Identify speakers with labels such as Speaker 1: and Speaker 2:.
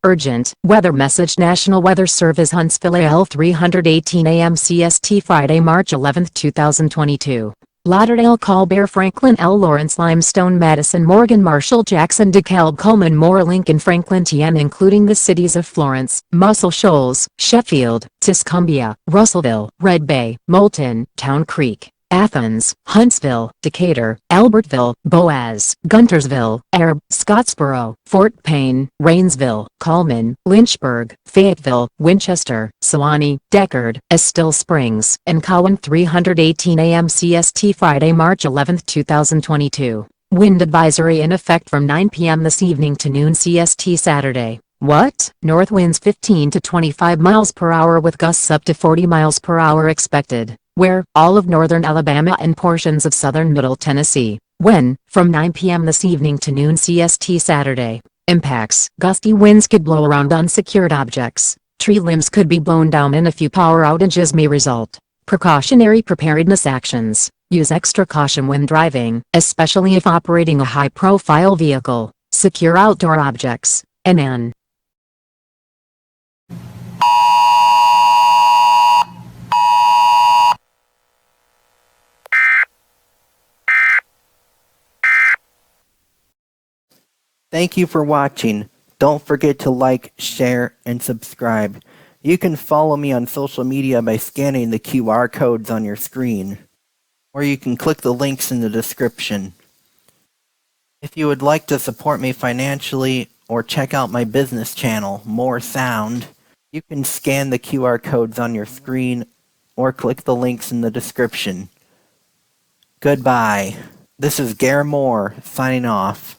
Speaker 1: Urgent weather message. National Weather Service, Huntsville AL 318 AM CST, Friday, March 11, 2022. Lauderdale, Colbert, Franklin, L. Lawrence, Limestone, Madison, Morgan, Marshall, Jackson, DeKalb, Coleman, Moore, Lincoln, Franklin, TN, including the cities of Florence, Muscle Shoals, Sheffield, Tuscumbia, Russellville, Red Bay, Moulton, Town Creek, Athens, Huntsville, Decatur, Albertville, Boaz, Guntersville, Erb, Scottsboro, Fort Payne, Rainsville, Coleman, Lynchburg, Fayetteville, Winchester, Sewanee, Deckard, Estill Springs, and Cowan. 318 AM CST, Friday, March 11, 2022. Wind advisory in effect from 9 p.m. this evening to noon CST Saturday. What? North winds 15 to 25 miles per hour with gusts up to 40 miles per hour expected. Where? All of northern Alabama and portions of southern Middle Tennessee. When? From 9 p.m. this evening to noon CST Saturday. Impacts: gusty winds could blow around unsecured objects. Tree limbs could be blown down and a few power outages may result. Precautionary preparedness actions: use extra caution when driving, especially if operating a high-profile vehicle. Secure outdoor objects. NN.
Speaker 2: Thank you for watching. Don't forget to like, share, and subscribe. You can follow me on social media by scanning the QR codes on your screen, or you can click the links in the description. If you would like to support me financially or check out my business channel, More Sound, you can scan the QR codes on your screen or click the links in the description. Goodbye. This is Gare Moore signing off.